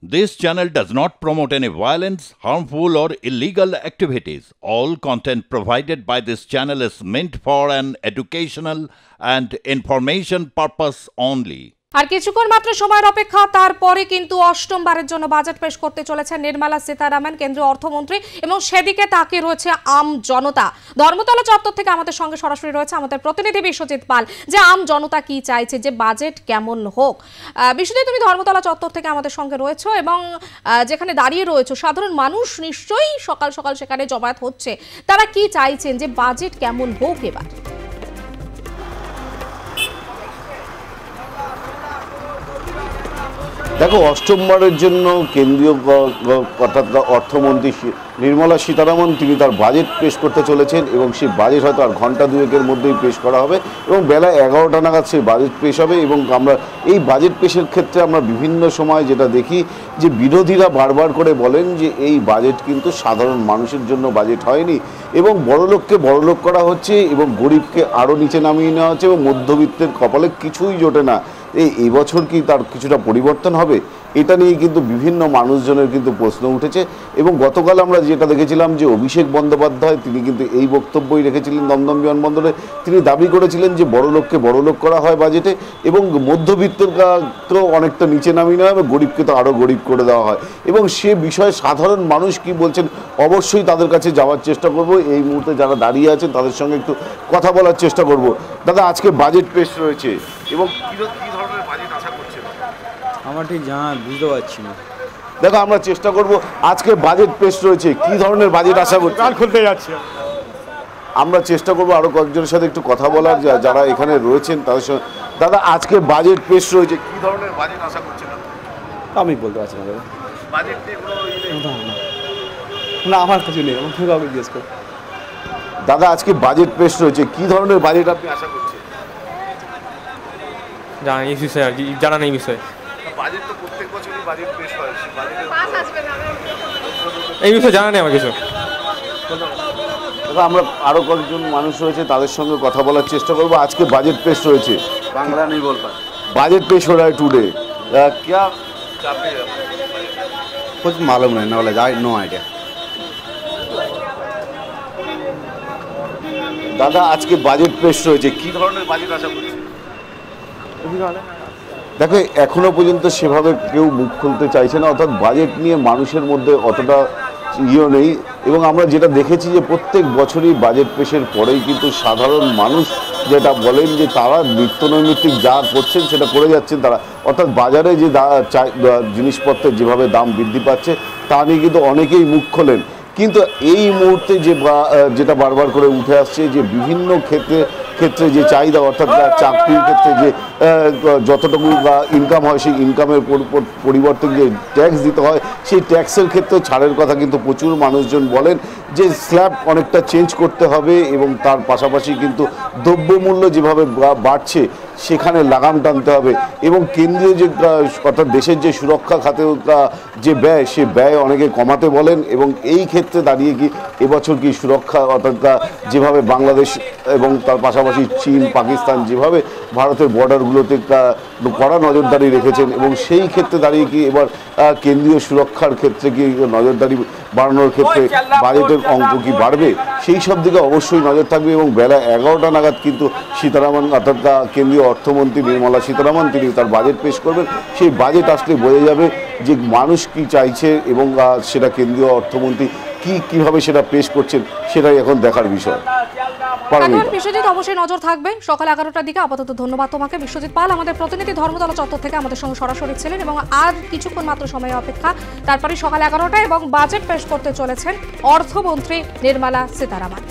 This channel does not promote any violence, harmful, or illegal activities. All content provided by this channel is meant for an educational and information purpose only. আর কিছুক্ষণ মাত্র সময়ের অপেক্ষা, তারপরে কিন্তু অষ্টমবারের জন্য budget পেশ করতে চলেছেন নির্মলা সীতারামন, কেন্দ্রীয় অর্থমন্ত্রী, এবং সেদিকে তাকিয়ে রয়েছে আম জনতা। ধর্মতলা চত্বর থেকে আমাদের সঙ্গে সরাসরি রয়েছে আমাদের প্রতিনিধি বিশ্বজিৎ পাল, যে আম জনতা কি চাইছে, যে বাজেট কেমন হোক। বিশ্বজিৎ, তুমি ধর্মতলা চত্বর থেকে আমাদের সঙ্গে রয়েছো এবং যেখানে দাঁড়িয়ে রয়েছো সাধারণ মানুষ নিশ্চয়ই সকাল সকাল সেখানে জমায়েত হচ্ছে, তারা কি চাইছেন যে বাজেট কেমন হোক এবার? দেখো, অষ্টমবারের জন্য কেন্দ্রীয় অর্থাৎ অর্থমন্ত্রী নির্মলা সীতারামন তিনি তার বাজেট পেশ করতে চলেছেন এবং সেই বাজেট হয়তো আর ঘন্টা দুয়েকের মধ্যেই পেশ করা হবে এবং বেলা 11টা নাগাদ সেই বাজেট পেশ হবে। এবং আমরা এই বাজেট পেশের ক্ষেত্রে আমরা বিভিন্ন সময় যেটা দেখি যে বিরোধীরা বারবার করে বলেন যে এই বাজেট কিন্তু সাধারণ মানুষের জন্য বাজেট হয়নি এবং বড়লোককে বড়লোক করা হচ্ছে এবং গরিবকে আরও নিচে নামিয়ে নেওয়া হচ্ছে এবং মধ্যবিত্তের কপালে কিছুই জোটে না। এই বছর কি তার কিছুটা পরিবর্তন হবে, এটা নিয়ে কিন্তু বিভিন্ন মানুষজনের কিন্তু প্রশ্ন উঠেছে। এবং গতকাল আমরা যেটা দেখেছিলাম যে অভিষেক বন্দ্যোপাধ্যায় তিনি কিন্তু এই বক্তব্যই রেখেছিলেন দমদম বিমানবন্দরে। তিনি দাবি করেছিলেন যে বড়লোককে বড়লোক করা হয় বাজেটে এবং মধ্যবিত্তের তো অনেকটা নিচে নামিয়ে নেওয়া হবে, গরিবকে তো আরও গরিব করে দেওয়া হয়। এবং সে বিষয়ে সাধারণ মানুষ কি বলছেন অবশ্যই তাদের কাছে যাওয়ার চেষ্টা করব। এই মুহূর্তে যারা দাঁড়িয়ে আছেন তাদের সঙ্গে একটু কথা বলার চেষ্টা করব। দাদা, আজকে বাজেট পেশ রয়েছে এবং কি ধরনের বাজেট আশা করছেন? আমার ঠিক বুঝতে পারছি না। দেখো, আমরা চেষ্টা করব, আজকে বাজেট পেশ রয়েছে, কি ধরনের বাজেট আশা করছি? কাল খুলতে যাচ্ছে। আমরা চেষ্টা করব আরো কয়েকজনের সাথে একটু কথা বলার, যারা এখানে রয়েছেন তাদের সঙ্গে। দাদা, আজকে বাজেট পেশ রয়েছে, কি ধরনের বাজেট আশা করছেন? আমি বলতে পারছি না দাদা, বাজেট নিয়ে না আমার কিছু নেই, আমাকে কাউকে জিজ্ঞেস কর। দাদা, আজকে বাজেট পেশ রয়েছে, কি ধরনের বাজেট আপনি আশা করছেন? জানা এই বিষয়ে আর কি জানা নেই বিষয়ে। বাজেট তো প্রত্যেক বছরই বাজেট পেশ হয়, এই বিষয়ে জানা নেই আমার কিছু। দাদা, আমরা আরো কয়েকজন মানুষ রয়েছে তাদের সঙ্গে কথা বলার চেষ্টা করব। আজকে বাজেট পেশ রয়েছে, বাংলা নেই বলতে বাজেট पेश हो रहा है टुडे, क्या कुछ मालूम नहीं, नॉलेज आई नो आइडिया। দাদা, আজকে বাজেট পেশ রয়েছে, কি ধরনের বাজেট আশা করছেন? দেখো, এখনো পর্যন্ত সেভাবে কেউ মুখ খুলতে চাইছে না, অর্থাৎ বাজেট নিয়ে মানুষের মধ্যে অতটা নেই। এবং আমরা যেটা দেখেছি যে প্রত্যেক বছরই বাজেট পেশের পরেই কিন্তু সাধারণ মানুষ যেটা বলেন যে তারা নিত্যনৈমিত্তিক যা করছেন সেটা করে যাচ্ছেন তারা, অর্থাৎ বাজারে যে জিনিসপত্রের যেভাবে দাম বৃদ্ধি পাচ্ছে তা নিয়ে কিন্তু অনেকেই মুখ খোলেন। কিন্তু এই মুহূর্তে যেটা বারবার করে উঠে আসছে যে বিভিন্ন ক্ষেত্রে যে চাহিদা, অর্থাৎ চাকরির ক্ষেত্রে যে যতটুকু ইনকাম হয় সেই ইনকামের পরিবর্তে যে ট্যাক্স দিতে হয় সেই ট্যাক্সের ক্ষেত্রে ছাড়ের কথা কিন্তু প্রচুর মানুষজন বলেন যে স্ল্যাব অনেকটা চেঞ্জ করতে হবে এবং তার পাশাপাশি কিন্তু দ্রব্যমূল্য যেভাবে বাড়ছে সেখানে লাগাম টানতে হবে এবং কেন্দ্রীয় যে অর্থাৎ দেশের যে সুরক্ষা খাতে যে ব্যয় সে ব্যয় অনেকে কমাতে বলেন। এবং এই ক্ষেত্রে দাঁড়িয়ে কি এবছর কি সুরক্ষা অর্থাৎ যেভাবে বাংলাদেশ এবং তার পাশাপাশি চীন পাকিস্তান যেভাবে ভারতের বর্ডারগুলোতে কড়া নজরদারি রেখেছেন এবং সেই ক্ষেত্রে দাঁড়িয়ে কি এবার কেন্দ্রীয় সুরক্ষার ক্ষেত্রে কি নজরদারি বাড়ানোর ক্ষেত্রে বাজেটের অঙ্ক কি বাড়বে, সেই সব দিকে অবশ্যই নজর থাকবে। এবং বেলা 11টা নাগাদ কিন্তু সীতারামন অর্থাৎ কেন্দ্রীয় অর্থমন্ত্রী নির্মলা সীতারামন তিনি তার বাজেট পেশ করবেন। সেই বাজেট আসলে বোঝা যাবে যে মানুষ কি চাইছে এবং সেটা কেন্দ্রীয় অর্থমন্ত্রী কিভাবে সেটা পেশ করছেন সেটাই এখন দেখার বিষয়। বিশ্বজিৎ, অবশ্যই নজর থাকবে সকাল 11টার দিকে। আপাতত ধন্যবাদ তোমাকে। বিশ্বজিৎ পাল আমাদের প্রতিনিধি ধর্মতলা চত্বর থেকে আমাদের সঙ্গে সরাসরি ছিলেন এবং আর কিছুক্ষণ মাত্র সময় অপেক্ষা, তারপরে সকাল 11টা এবং বাজেট পেশ করতে চলেছেন অর্থমন্ত্রী নির্মলা সীতারামন।